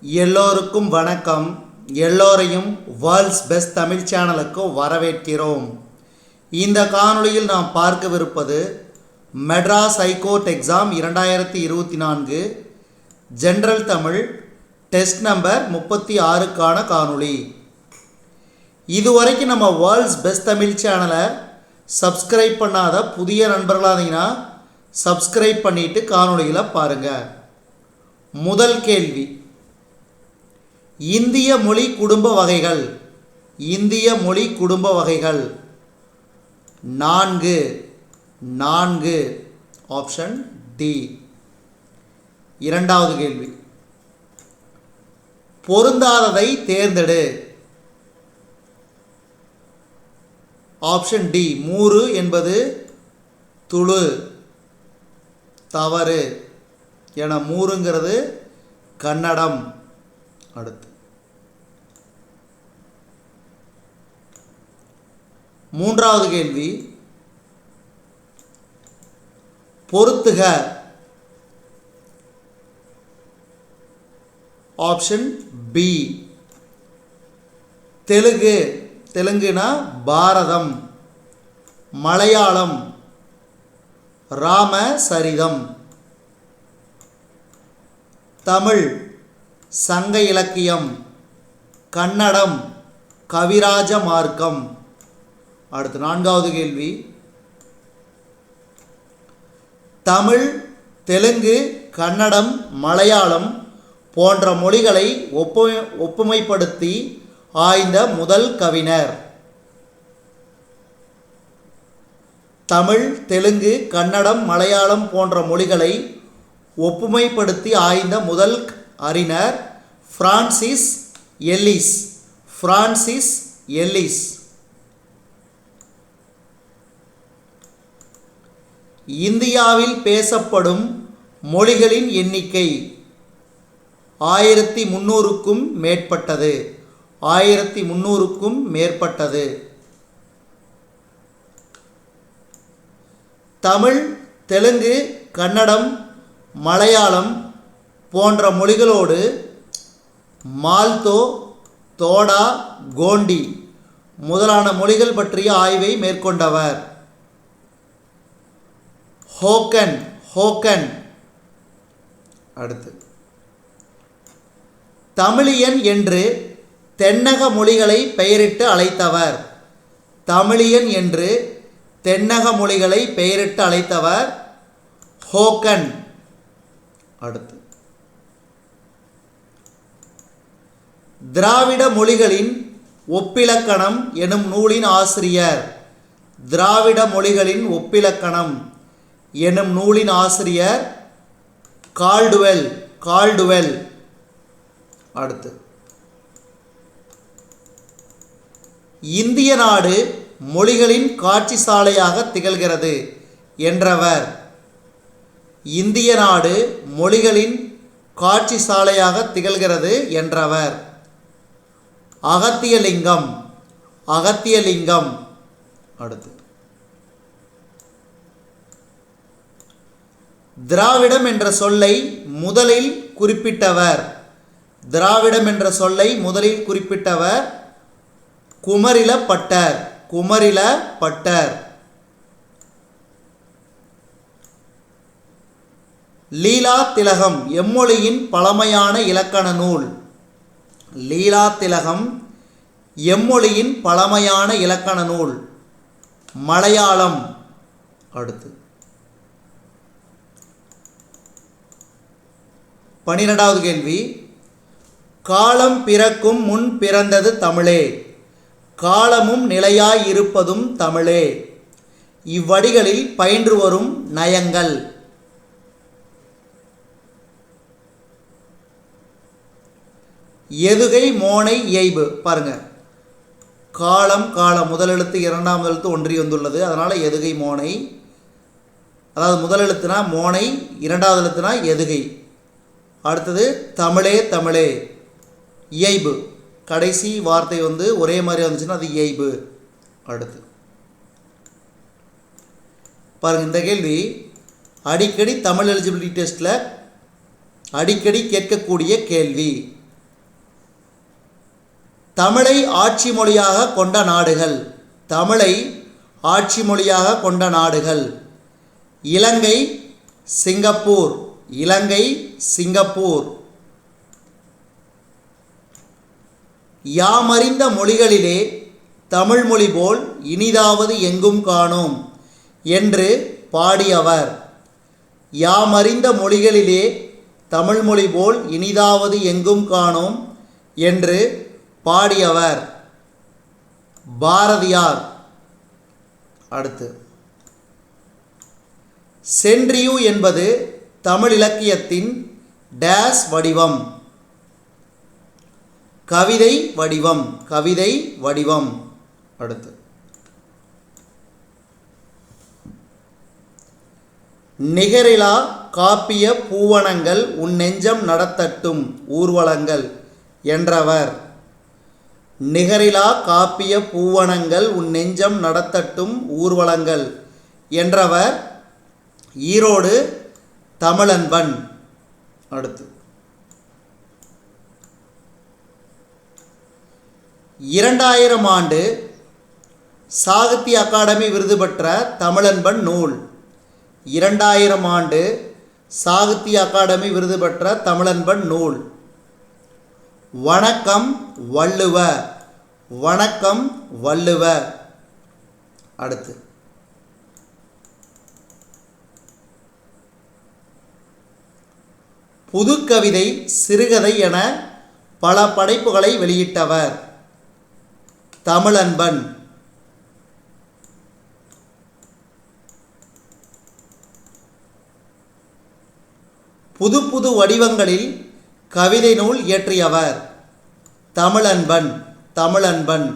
எல்லோருக்கும் வணக்கம். எல்லோரையும் வேர்ல்ட்ஸ் பெஸ்ட் தமிழ் சேனலுக்கு வரவேற்கிறோம். இந்த காணொளியில் நாம் பார்க்கவிருப்பது Madras high court exam 2024 general Tamil test number 36க்கான காணொளி. இதுவரைக்கும் நம்ம வேர்ல்ட்ஸ் பெஸ்ட் தமிழ் சேனலை சப்ஸ்கிரைப் பண்ணாத புதிய நண்பர்களாக இருந்தீங்கன்னா சப்ஸ்கிரைப் பண்ணிவிட்டு காணொளிகளை பாருங்கள். முதல் கேள்வி, இந்திய மொழி குடும்ப வகைகள். இந்திய மொழி குடும்ப வகைகள் 4 ஆப்ஷன் டி. இரண்டாவது கேள்வி, பொருந்தாததை தேர்ந்தெடு. ஆப்ஷன் டி, மூரு என்பது துளு, தவறு. என மூருங்கிறது கன்னடம். அடுத்து மூன்றாவது கேள்வி, பொருத்துக. Option B, Telugu. தெலுங்குனா பாரதம். மலையாளம் ராமசரிதம். தமிழ் சங்க இலக்கியம். கன்னடம் கவிராஜ மார்க்கம். அடுத்து நான்காவது கேள்வி, தமிழ், தெலுங்கு, கன்னடம், மலையாளம் போன்ற மொழிகளை ஒப்புமைப்படுத்தி ஆய்ந்த முதல் கவிஞர். தமிழ், தெலுங்கு, கன்னடம், மலையாளம் போன்ற மொழிகளை ஒப்புமைப்படுத்தி ஆய்ந்த முதல் அறிஞர் பிரான்சிஸ் எல்லிஸ். Francis Ellis. இந்தியாவில் பேசப்படும் மொழிகளின் எண்ணிக்கை 1300க்கும் மேற்பட்டது. 1300க்கும் மேற்பட்டது. தமிழ், தெலுங்கு, கன்னடம், மலையாளம் போன்ற மொழிகளோடு மால்தோ, தோடா, கோண்டி முதலான மொழிகள் பற்றிய ஆய்வை மேற்கொண்டவர். ஹோக்கன். அடுத்து, தமிழியன் என்று தென்னக மொழிகளை பெயரிட்டு அழைத்தவர். தமிழியன் என்று தென்னக மொழிகளை பெயரிட்டு அழைத்தவர் ஹோக்கன். அடுத்து, திராவிட மொழிகளின் ஒப்பிலக்கணம் எனும் நூலின் ஆசிரியர். திராவிட மொழிகளின் ஒப்பிலக்கணம் எனும் நூலின் ஆசிரியர் கால்டுவெல். அடுத்து, இந்திய நாடு மொழிகளின் காட்சி சாலையாக திகழ்கிறது என்றவர். இந்திய நாடு மொழிகளின் காட்சி சாலையாக திகழ்கிறது என்றவர் அகத்தியலிங்கம். அடுத்து, திராவிடம் என்ற சொல்லை முதலில் குறிப்பிட்டவர். திராவிடம் என்ற சொல்லை முதலில் குறிப்பிட்டவர் குமரிலப்பட்டர். லீலா திலகம் எம்மொழியின் பழமையான இலக்கண நூல். லீலா திலகம் எம்மொழியின் பழமையான இலக்கண நூல் மலையாளம். அடுத்து, 12வது கேள்வி, காலம் பிறக்கும் முன் பிறந்தது தமிழே, காலமும் நிலையாய் இருப்பதும் தமிழே. இவ்வடிகளில் பயின்று வரும் நயங்கள். எதுகை மோனை இயைபு. பாருங்க, காலம் முதல் எழுத்து இரண்டாம் எழுத்து ஒன்றி வந்துள்ளது. அதனால் எதுகை மோனை. அதாவது முதல் எழுத்துனா மோனை, இரண்டாவது எழுத்துனா எதுகை. அடுத்தது தமிழே இயைபு. கடைசி வார்த்தை ஒரே மாதிரி வந்துச்சுன்னா அது இயைபு. அடுத்து பாருங்கள், இந்த கேள்வி அடிக்கடி தமிழ் எலிஜிபிலிட்டி டெஸ்ட்டில் அடிக்கடி கேட்கக்கூடிய கேள்வி. தமிழை ஆட்சி மொழியாக கொண்ட நாடுகள். தமிழை ஆட்சி மொழியாக கொண்ட நாடுகள்: இலங்கை, சிங்கப்பூர். இலங்கை, சிங்கப்பூர். யாமறிந்த மொழிகளிலே தமிழ் மொழி போல் இனிதாவது எங்கும் காணோம் என்று பாடியவர். யாமறிந்த மொழிகளிலே தமிழ் மொழி போல் இனிதாவது எங்கும் காணோம் என்று பாடியவர் பாரதியார். அடுத்து, சென்றியு என்பது தமிழ் இலக்கியத்தின் டேஸ் வடிவம். கவிதை வடிவம். கவிதை வடிவம். அடுத்து, நிகரிலா காப்பிய பூவனங்கள் உன் நெஞ்சம் நடத்தட்டும் ஊர்வலங்கள் என்றவர். நிகரிலா காப்பிய பூவனங்கள் உன் நெஞ்சம் நடத்தட்டும் ஊர்வலங்கள் என்றவர் ஈரோடு தமிழன்பன். அடுத்து, 2000 ஆண்டு சாகித்ய அகாடமி விருது பெற்ற தமிழன்பன் நூல். 2000 ஆண்டு சாகித்ய அகாடமி விருது பெற்ற தமிழன்பன் நூல். வணக்கம் வள்ளுவ. வணக்கம் வள்ளுவ. அடுத்து, புதுக்கவிதை, சிறுகதை என பல படைப்புகளை வெளியிட்டவர் தமிழன்பன். புது புது வடிவங்களில் கவிதை நூல் இயற்றியவர் தமிழன்பன். தமிழன்பன்.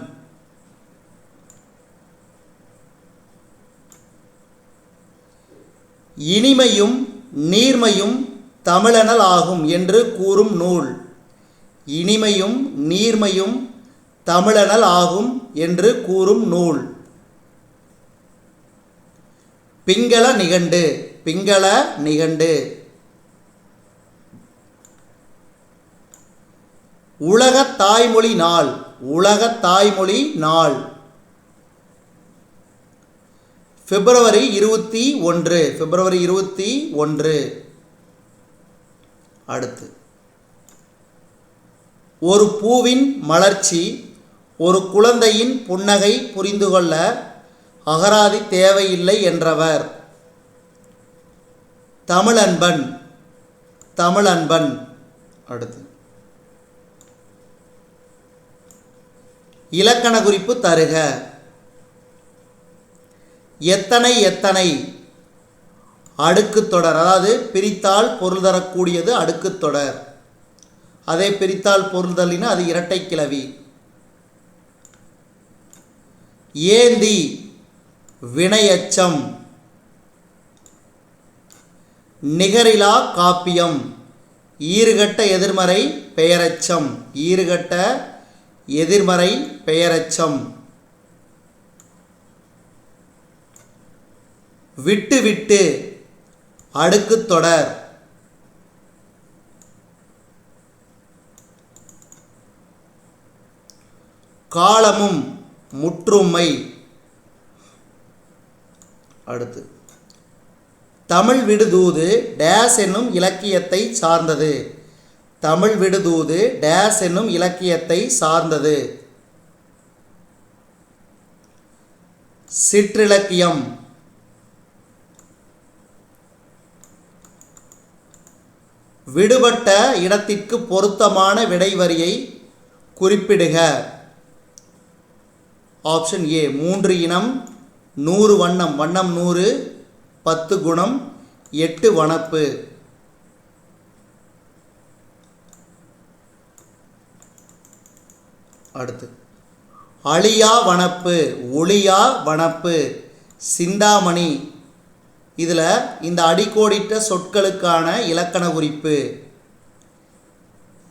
இனிமையும் நீர்மையும் தமிழனல் ஆகும் என்று கூறும் நூல். இனிமையும் நீர்மையும் தமிழனல் ஆகும் என்று கூறும் நூல். பிங்கள நிகண்டு. பிங்கள நிகண்டு. உலக தாய்மொழி நாள். உலக தாய்மொழி நாள் பிப்ரவரி 21. பிப்ரவரி 21. அடுத்து, ஒரு பூவின் மலர்ச்சி ஒரு குழந்தையின் புன்னகை புரிந்து கொள்ள அகராதி தேவையில்லை என்றவர் தமிழன்பன். தமிழன்பன். அடுத்து, இலக்கண குறிப்பு தருக. எத்தனை எத்தனை அடுக்குத் தொடர். அதாவது பிரித்தால் பொருள் தரக்கூடியது அடுக்குத் தொடர். அதே பிரித்தால் பொருள் தள்ளினா அது இரட்டை கிளவி. ஏந்தி வினையச்சம். நிகரிலா காப்பியம். ஈறுகட்ட எதிர்மறை பெயரச்சம். ஈறுகட்ட எதிர்மறை பெயரச்சம். விட்டு விட்டு அடுக்குத் தொடர். காலமும் முற்றுமை. அடுத்து, தமிழ் விடுதூது டேஸ் என்னும் இலக்கியத்தை சார்ந்தது. தமிழ் விடுதூது டேஸ் என்னும் இலக்கியத்தை சார்ந்தது. சிற்றிலக்கியம். விடுபட்ட இடத்திற்கு பொருத்தமான விடைவரியை குறிப்பிடுக. ஆப்ஷன் ஏ 3 இனம் 100 வண்ணம். வண்ணம் 100, 10 குணம், 8 வனப்பு. அடுத்து, அழியா வனப்பு, ஒளியா வனப்பு, சிந்தாமணி. இதில் இந்த அடிக்கோடிட்ட சொற்களுக்கான இலக்கண குறிப்பு.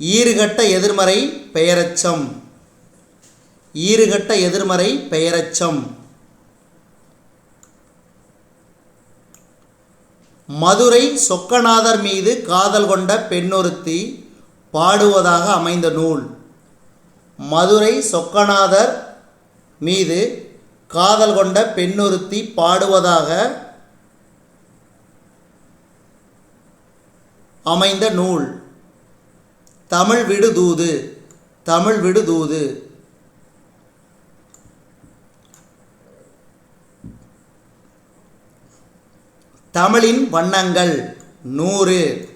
ஈறுகட்ட எதிர்மறை பெயரச்சம். ஈறுகட்ட எதிர்மறை பெயரச்சம். மதுரை சொக்கநாதர் மீது காதல் கொண்ட பெண்ணொருத்தி பாடுவதாக அமைந்த நூல். மதுரை சொக்கநாதர் மீது காதல் கொண்ட பெண்ணொருத்தி பாடுவதாக அமைந்த நூல். தமிழ் விடுதூது. தமிழ் விடுதூது. தமிழின் வண்ணங்கள் 100.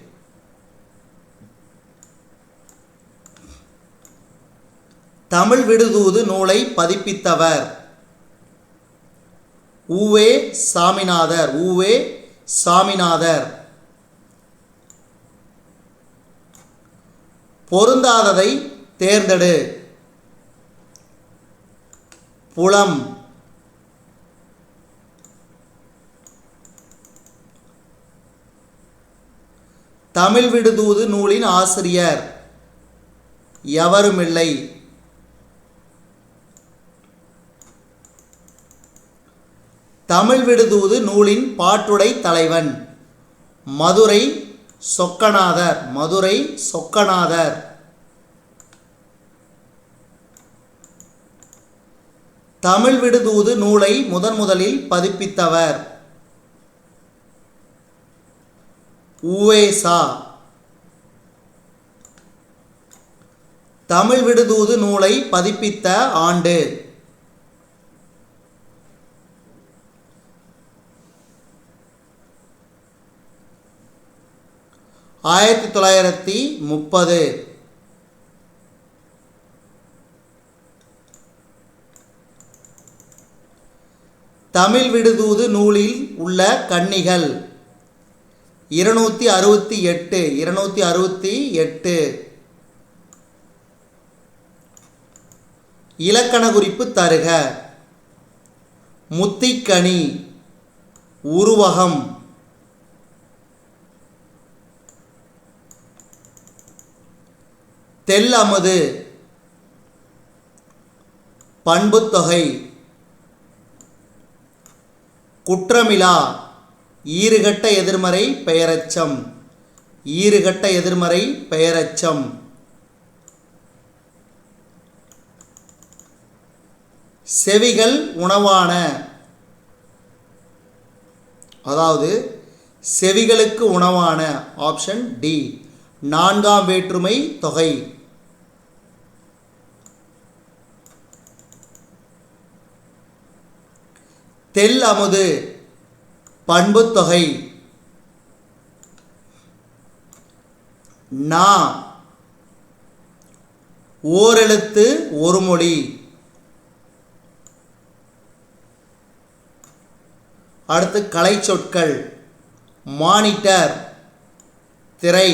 தமிழ் விடுதூது நூலை பதிப்பித்தவர் உவே சாமிநாதர். உவே சாமிநாதர். பொருந்தாததை தேர்ந்தெடு. புலம். தமிழ் விடுதூது நூலின் ஆசிரியர் எவருமில்லை. தமிழ் விடுதூது நூலின் பாட்டுடை தலைவன் மதுரை சொக்கநாதர். மதுரை சொக்கநாதர். தமிழ் விடுதூது நூலை முதலில் பதிப்பித்தவர் உவேசா. தமிழ் விடுதூது நூலை பதிப்பித்த ஆண்டு 1930. தமிழ் விடுதூது நூலில் உள்ள கன்னிகள் 268. 268. இலக்கண குறிப்பு தருக. முத்திக்கனி. உருவகம். தெல்லமுது. பண்புத்தொகை. குற்றமிலா. ஈறுகட்ட எதிர்மறை பெயரெச்சம். ஈறுகட்ட எதிர்மறை பெயரெச்சம். செவிகள் உணவான, அதாவது செவிகளுக்கு உணவான. Option D. 4ஆம் வேற்றுமை தொகை. தெல் அமுது. பண்புத்தொகை. நா. ஓரெழுத்து ஒரு மொழி. அடுத்து கலை சொற்கள். மானிட்டர் திரை.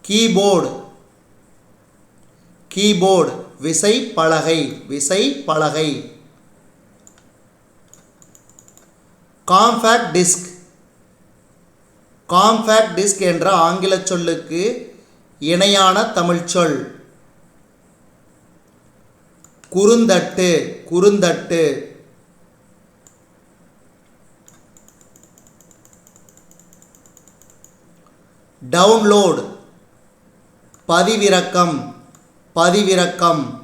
கீபோர்டு. கீபோர்டு விசை பலகை. விசை பலகை. Compact disk. காம்பேக்ட் டிஸ்க் என்ற ஆங்கில சொல்லுக்கு இணையான தமிழ் சொல் குறுந்தட்டு. குறுந்தட்டு. டவுன்லோட் பதிவிறக்கம். பதிவிறக்கம்.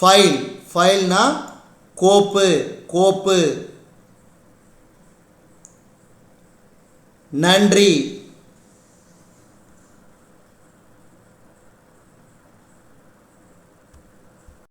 ஃபைல். ஃபைல்னா கோப்பு. கோப்பு. நன்றி.